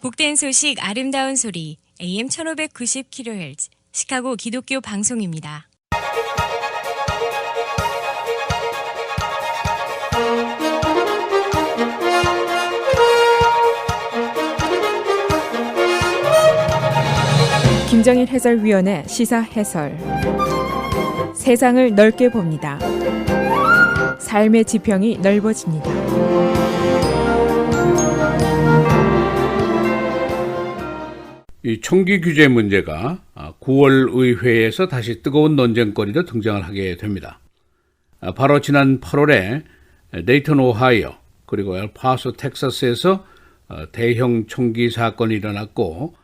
복된 소식 아름다운 소리 AM 1590kHz 시카고 기독교 방송입니다. 김정일 해설위원의 시사 해설. 세상을 넓게 봅니다. 삶의 지평이 넓어집니다. 이 총기 규제 문제가 9월 의회에서 다시 뜨거운 논쟁거리로 등장을 하게 됩니다. 바로 지난 8월에 데이턴 오하이오 그리고 엘파소 텍사스에서 대형 총기 사건이 일어났고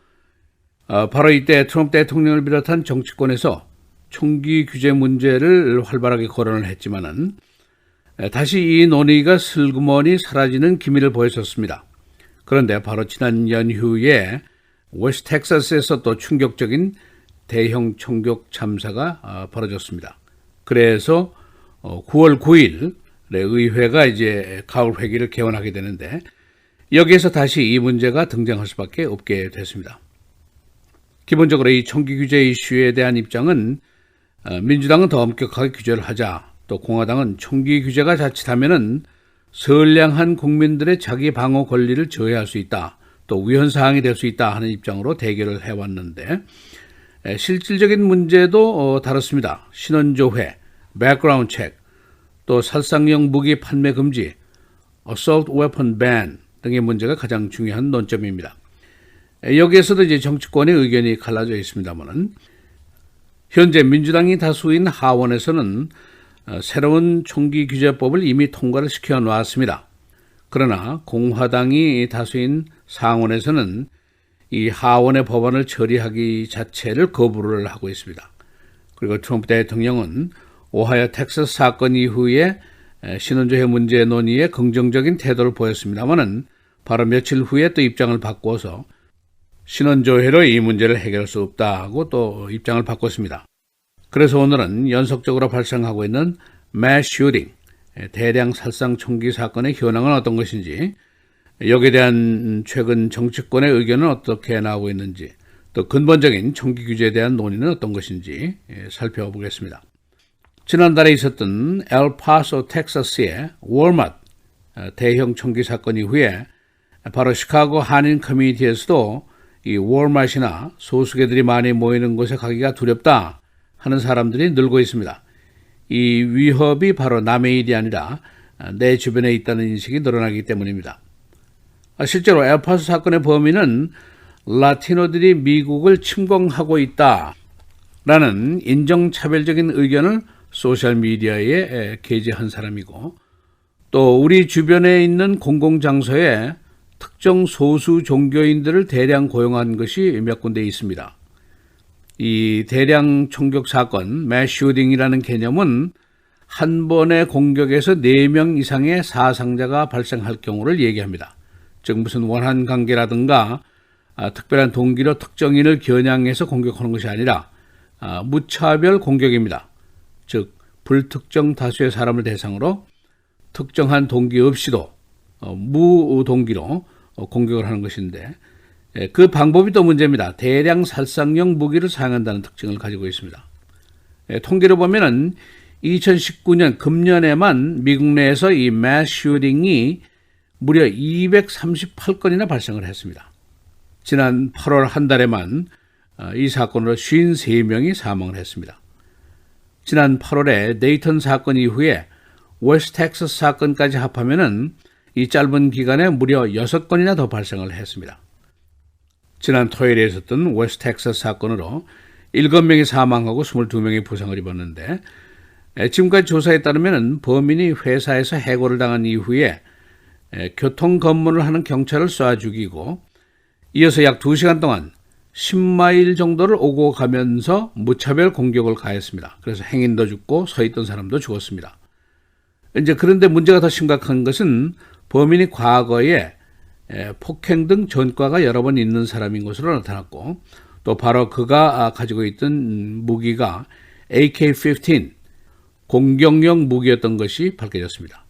바로 이때 트럼프 대통령을 비롯한 정치권에서 총기 규제 문제를 활발하게 거론을 했지만은 다시 이 논의가 슬그머니 사라지는 기미를 보였었습니다. 그런데 바로 지난 연휴에 웨스트 텍사스에서 또 충격적인 대형 총격 참사가 벌어졌습니다. 그래서 9월 9일에 의회가 이제 가을 회기를 개원하게 되는데 여기에서 다시 이 문제가 등장할 수밖에 없게 됐습니다. 기본적으로 이 총기 규제 이슈에 대한 입장은 민주당은 더 엄격하게 규제를 하자, 또 공화당은 총기 규제가 자칫하면은 선량한 국민들의 자기 방어 권리를 저해할 수 있다, 또 위헌사항이 될 수 있다 하는 입장으로 대결을 해왔는데 실질적인 문제도 다릅니다. 신원조회, 백그라운드 체크, 또 살상용 무기 판매 금지, assault weapon ban 등의 문제가 가장 중요한 논점입니다. 여기에서도 이제 정치권의 의견이 갈라져 있습니다만은 현재 민주당이 다수인 하원에서는 새로운 총기 규제법을 이미 통과를 시켜 놓았습니다. 그러나 공화당이 다수인 상원에서는 이 하원의 법안을 처리하기 자체를 거부를 하고 있습니다. 그리고 트럼프 대통령은 오하이오 텍사스 사건 이후에 신원조회 문제 논의에 긍정적인 태도를 보였습니다만은 바로 며칠 후에 또 입장을 바꿔서 신원조회로 이 문제를 해결할 수 없다고 또 입장을 바꿨습니다. 그래서 오늘은 연속적으로 발생하고 있는 mass shooting, 대량 살상 총기 사건의 현황은 어떤 것인지, 여기에 대한 최근 정치권의 의견은 어떻게 나오고 있는지, 또 근본적인 총기 규제에 대한 논의는 어떤 것인지 살펴보겠습니다. 지난달에 있었던 엘파소 텍사스의 월마트 대형 총기 사건 이후에 바로 시카고 한인 커뮤니티에서도 이 월마트나 소수계들이 많이 모이는 곳에 가기가 두렵다 하는 사람들이 늘고 있습니다. 이 위협이 바로 남의 일이 아니라 내 주변에 있다는 인식이 늘어나기 때문입니다. 실제로 엘파소 사건의 범인은 라티노들이 미국을 침공하고 있다라는 인종차별적인 의견을 소셜미디어에 게재한 사람이고, 또 우리 주변에 있는 공공장소에 특정 소수 종교인들을 대량 고용한 것이 몇 군데 있습니다. 이 대량 총격 사건, mass shooting이라는 개념은 한 번의 공격에서 4명 이상의 사상자가 발생할 경우를 얘기합니다. 즉 무슨 원한 관계라든가 특별한 동기로 특정인을 겨냥해서 공격하는 것이 아니라 무차별 공격입니다. 즉 불특정 다수의 사람을 대상으로 특정한 동기 없이도 무동기로 공격을 하는 것인데, 그 방법이 또 문제입니다. 대량 살상용 무기를 사용한다는 특징을 가지고 있습니다. 통계를 보면은 2019년 금년에만 미국 내에서 이 mass shooting이 무려 238건이나 발생을 했습니다. 지난 8월 한 달에만 이 사건으로 53명이 사망을 했습니다. 지난 8월에 데이턴 사건 이후에 웨스트 텍사스 사건까지 합하면은 이 짧은 기간에 무려 6건이나 더 발생을 했습니다. 지난 토요일에 있었던 웨스트 텍사스 사건으로 7명이 사망하고 22명이 부상을 입었는데, 지금까지 조사에 따르면 범인이 회사에서 해고를 당한 이후에 교통 검문을 하는 경찰을 쏴 죽이고, 이어서 약 2시간 동안 10마일 정도를 오고 가면서 무차별 공격을 가했습니다. 그래서 행인도 죽고 서 있던 사람도 죽었습니다. 이제 그런데 문제가 더 심각한 것은 범인이 과거에 폭행 등 전과가 여러 번 있는 사람인 것으로 나타났고, 또 바로 그가 가지고 있던 무기가 AK-15 공격용 무기였던 것이 밝혀졌습니다.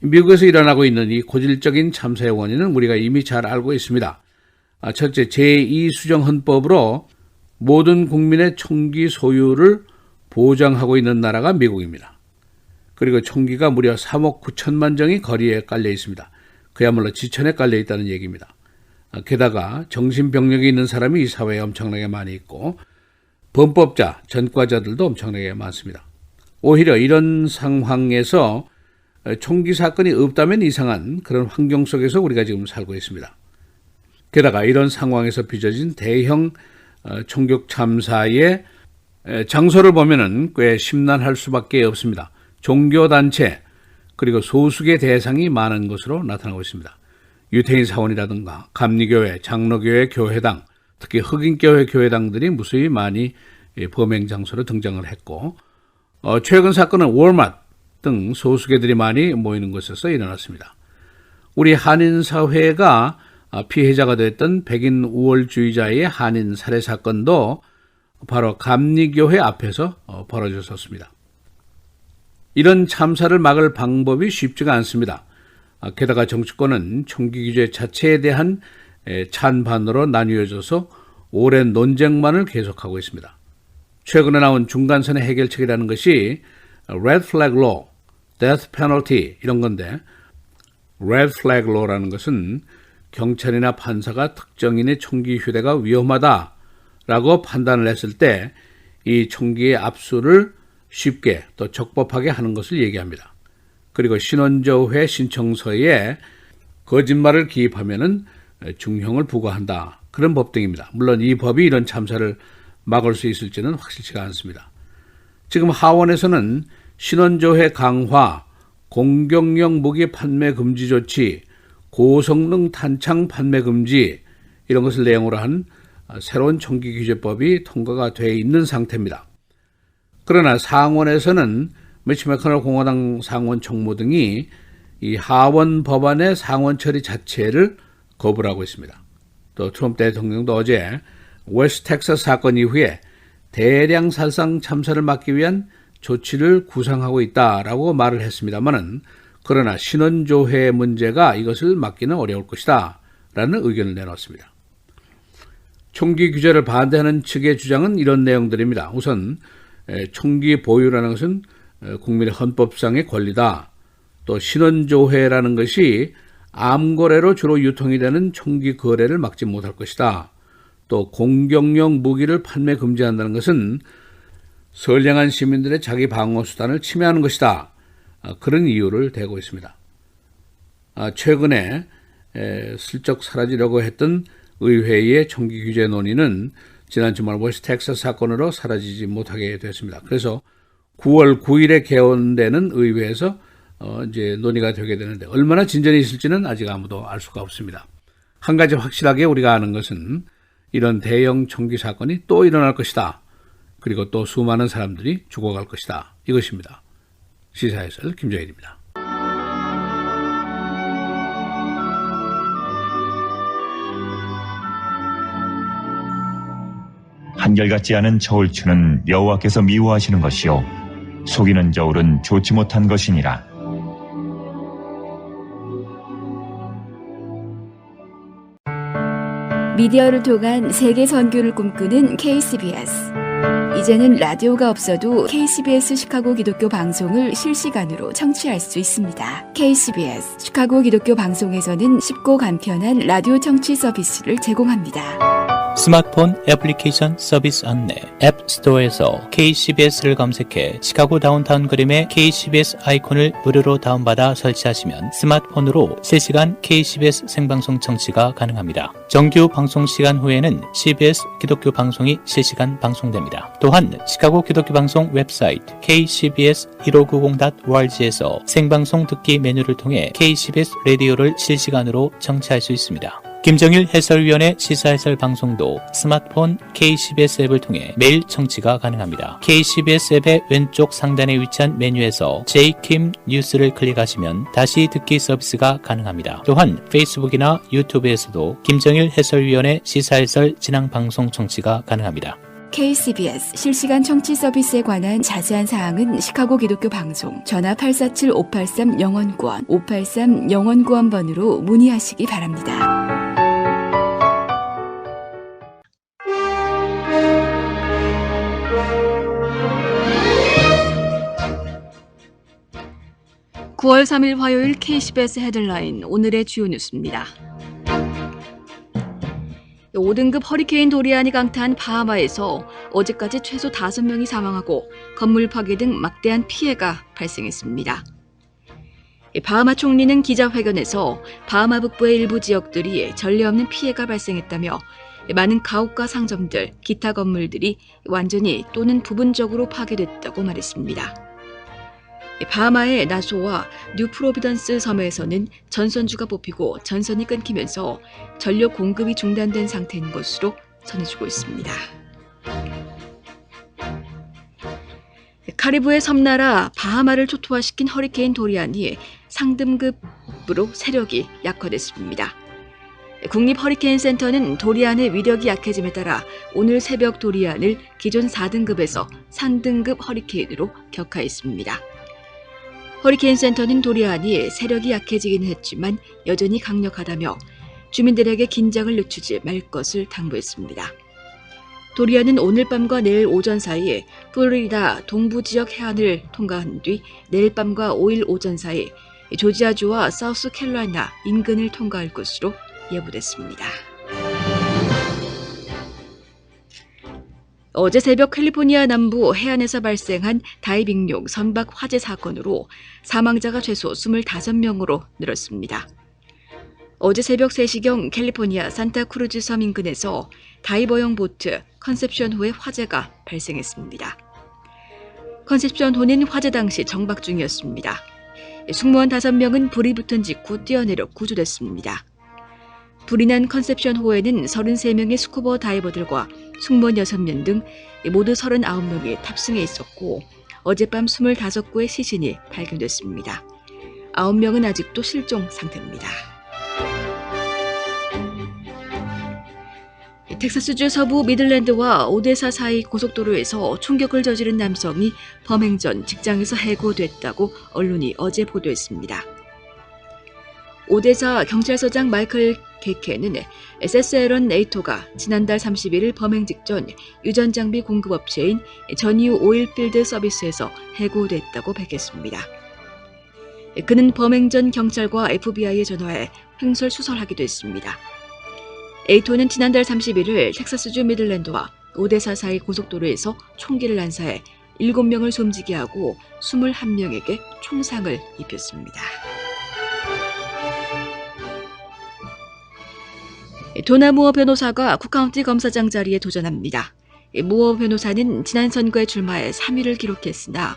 미국에서 일어나고 있는 이 고질적인 참사의 원인은 우리가 이미 잘 알고 있습니다. 첫째, 제2수정헌법으로 모든 국민의 총기 소유를 보장하고 있는 나라가 미국입니다. 그리고 총기가 무려 3억 9천만 정이 거리에 깔려 있습니다. 그야말로 지천에 깔려 있다는 얘기입니다. 게다가 정신병력이 있는 사람이 이 사회에 엄청나게 많이 있고 범법자, 전과자들도 엄청나게 많습니다. 오히려 이런 상황에서 총기 사건이 없다면 이상한 그런 환경 속에서 우리가 지금 살고 있습니다. 게다가 이런 상황에서 빚어진 대형 총격 참사의 장소를 보면은 꽤 심란할 수밖에 없습니다. 종교단체 그리고 소수의 대상이 많은 것으로 나타나고 있습니다. 유태인 사원이라든가 감리교회, 장로교회, 교회당, 특히 흑인교회 교회당들이 무수히 많이 범행 장소로 등장을 했고 최근 사건은 월마트 등 소수계들이 많이 모이는 곳에서 일어났습니다. 우리 한인사회가 피해자가 됐던 백인 우월주의자의 한인 살해 사건도 바로 감리교회 앞에서 벌어졌었습니다. 이런 참사를 막을 방법이 쉽지가 않습니다. 게다가 정치권은 총기 규제 자체에 대한 찬반으로 나뉘어져서 오랜 논쟁만을 계속하고 있습니다. 최근에 나온 중간선의 해결책이라는 것이 Red Flag Law, Death Penalty 이런 건데 Red Flag Law라는 것은 경찰이나 판사가 특정인의 총기 휴대가 위험하다라고 판단을 했을 때 이 총기의 압수를 쉽게 또 적법하게 하는 것을 얘기합니다. 그리고 신원조회 신청서에 거짓말을 기입하면은 중형을 부과한다. 그런 법 등입니다. 물론 이 법이 이런 참사를 막을 수 있을지는 확실치가 않습니다. 지금 하원에서는 신원조회 강화, 공격용 무기 판매 금지 조치, 고성능 탄창 판매 금지 이런 것을 내용으로 한 새로운 총기 규제법이 통과가 돼 있는 상태입니다. 그러나 상원에서는 미치 매커널 공화당 상원 총무 등이 이 하원 법안의 상원 처리 자체를 거부를 하고 있습니다. 또 트럼프 대통령도 어제 웨스트 텍사스 사건 이후에 대량 살상 참사를 막기 위한 조치를 구상하고 있다라고 말을 했습니다만은 그러나 신원조회 문제가 이것을 막기는 어려울 것이다 라는 의견을 내놓았습니다. 총기 규제를 반대하는 측의 주장은 이런 내용들입니다. 우선 총기 보유라는 것은 국민의 헌법상의 권리다. 또 신원조회라는 것이 암거래로 주로 유통이 되는 총기 거래를 막지 못할 것이다. 또 공격용 무기를 판매 금지한다는 것은 선량한 시민들의 자기 방어 수단을 침해하는 것이다. 그런 이유를 대고 있습니다. 최근에 슬쩍 사라지려고 했던 의회의 총기 규제 논의는 지난 주말 웨스트 텍사스 사건으로 사라지지 못하게 됐습니다. 그래서 9월 9일에 개원되는 의회에서 이제 논의가 되게 되는데 얼마나 진전이 있을지는 아직 아무도 알 수가 없습니다. 한 가지 확실하게 우리가 아는 것은 이런 대형 총기 사건이 또 일어날 것이다. 그리고 또 수많은 사람들이 죽어갈 것이다. 이것입니다. 시사해설 김정일입니다. 한결같지 않은 저울추는 여호와께서 미워하시는 것이요 속이는 저울은 좋지 못한 것이니라. 미디어를 통한 세계 선교를 꿈꾸는 KCBS. 이제는 라디오가 없어도 KCBS 시카고 기독교 방송을 실시간으로 청취할 수 있습니다. KCBS 시카고 기독교 방송에서는 쉽고 간편한 라디오 청취 서비스를 제공합니다. 스마트폰 애플리케이션 서비스 안내 앱스토어에서 KCBS를 검색해 시카고 다운타운 그림의 KCBS 아이콘을 무료로 다운받아 설치하시면 스마트폰으로 실시간 KCBS 생방송 청취가 가능합니다. 정규 방송 시간 후에는 CBS 기독교 방송이 실시간 방송됩니다. 또한 시카고 기독교 방송 웹사이트 kcbs1590.org에서 생방송 듣기 메뉴를 통해 KCBS 라디오를 실시간으로 청취할 수 있습니다. 김정일 해설위원의 시사해설 방송도 스마트폰 KCBS 앱을 통해 매일 청취가 가능합니다. KCBS 앱의 왼쪽 상단에 위치한 메뉴에서 JKIM 뉴스를 클릭하시면 다시 듣기 서비스가 가능합니다. 또한 페이스북이나 유튜브에서도 김정일 해설위원의 시사해설 진행 방송 청취가 가능합니다. KCBS 실시간 청취 서비스에 관한 자세한 사항은 시카고 기독교 방송 전화 847-583-영원구원 583-영원구원번으로 문의하시기 바랍니다. 9월 3일 화요일 KCBS 헤드라인 오늘의 주요 뉴스입니다. 5등급 허리케인 도리안이 강타한 바하마에서 어제까지 최소 5명이 사망하고 건물 파괴 등 막대한 피해가 발생했습니다. 바하마 총리는 기자회견에서 바하마 북부의 일부 지역들이 전례 없는 피해가 발생했다며 많은 가옥과 상점들, 기타 건물들이 완전히 또는 부분적으로 파괴됐다고 말했습니다. 바하마의 나소와 뉴프로비던스 섬에서는 전선주가 뽑히고 전선이 끊기면서 전력 공급이 중단된 상태인 것으로 전해지고 있습니다. 카리브해 섬나라 바하마를 초토화시킨 허리케인 도리안이 상등급으로 세력이 약화됐습니다. 국립 허리케인 센터는 도리안의 위력이 약해짐에 따라 오늘 새벽 도리안을 기존 4등급에서 3등급 허리케인으로 격하했습니다. 허리케인 센터는 도리안이 세력이 약해지긴 했지만 여전히 강력하다며 주민들에게 긴장을 늦추지 말 것을 당부했습니다. 도리안은 오늘 밤과 내일 오전 사이 플로리다 동부 지역 해안을 통과한 뒤 내일 밤과 5일 오전 사이 조지아주와 사우스캐롤라이나 인근을 통과할 것으로 예보됐습니다. 어제 새벽 캘리포니아 남부 해안에서 발생한 다이빙용 선박 화재 사건으로 사망자가 최소 25명으로 늘었습니다. 어제 새벽 3시경 캘리포니아 산타크루즈 섬 인근에서 다이버용 보트 컨셉션호의 화재가 발생했습니다. 컨셉션호는 화재 당시 정박 중이었습니다. 승무원 5명은 불이 붙은 직후 뛰어내려 구조됐습니다. 불이 난 컨셉션호에는 33명의 스쿠버 다이버들과 승무원 6명 등 모두 39명이 탑승해 있었고 어젯밤 25구의 시신이 발견됐습니다. 9명은 아직도 실종 상태입니다. 텍사스주 서부 미들랜드와 오데사 사이 고속도로에서 총격을 저지른 남성이 범행 전 직장에서 해고됐다고 언론이 어제 보도했습니다. 오데사 경찰서장 마이클 게케는 SSL원 네이토가 지난달 31일 범행 직전 유전 장비 공급업체인 전이우 오일필드 서비스에서 해고됐다고 밝혔습니다. 그는 범행 전 경찰과 FBI에 전화해 횡설수설하기도 했습니다. 에이토는 지난달 31일 텍사스주 미들랜드와 오데사 사이 고속도로에서 총기를 난사해 7명을 숨지게 하고 21명에게 총상을 입혔습니다. 도나 무어 변호사가 쿡카운티 검사장 자리에 도전합니다. 무어 변호사는 지난 선거에 출마해 3위를 기록했으나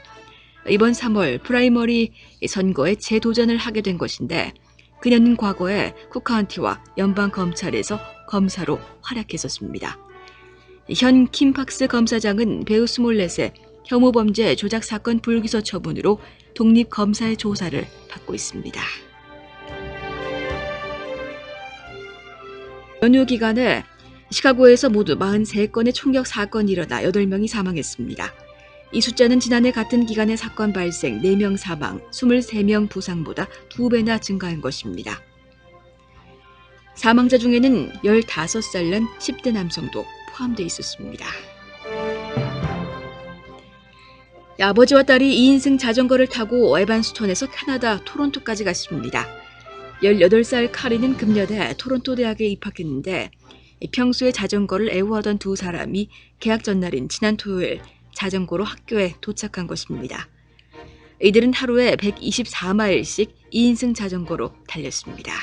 이번 3월 프라이머리 선거에 재도전을 하게 된 것인데 그녀는 과거에 쿡카운티와 연방검찰에서 검사로 활약했었습니다. 현 킴팍스 검사장은 배우 스몰렛의 혐오범죄 조작 사건 불기소 처분으로 독립검사의 조사를 받고 있습니다. 연휴 기간에 시카고에서 모두 43건의 총격 사건이 일어나 8명이 사망했습니다. 이 숫자는 지난해 같은 기간의 사건 발생 4명 사망, 23명 부상보다 2배나 증가한 것입니다. 사망자 중에는 15살 난 10대 남성도 포함되어 있었습니다. 아버지와 딸이 2인승 자전거를 타고 에반스톤에서 캐나다 토론토까지 갔습니다. 18살 카리는 금년에 토론토 대학에 입학했는데 평소에 자전거를 애호하던 두 사람이 개학 전날인 지난 토요일 자전거로 학교에 도착한 것입니다. 이들은 하루에 124마일씩 2인승 자전거로 달렸습니다.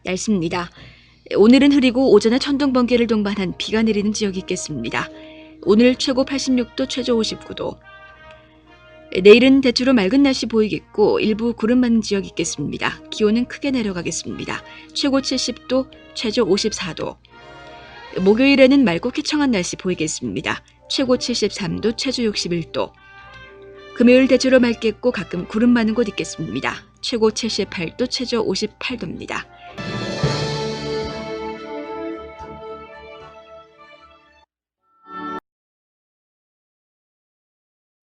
날씨입니다. 오늘은 흐리고 오전에 천둥 번개를 동반한 비가 내리는 지역이 있겠습니다. 오늘 최고 86도, 최저 59도. 내일은 대체로 맑은 날씨 보이겠고 일부 구름 많은 지역이 있겠습니다. 기온은 크게 내려가겠습니다. 최고 70도, 최저 54도. 목요일에는 맑고 쾌청한 날씨 보이겠습니다. 최고 73도, 최저 61도. 금요일 대체로 맑겠고 가끔 구름 많은 곳 있겠습니다. 최고 78도, 최저 58도입니다.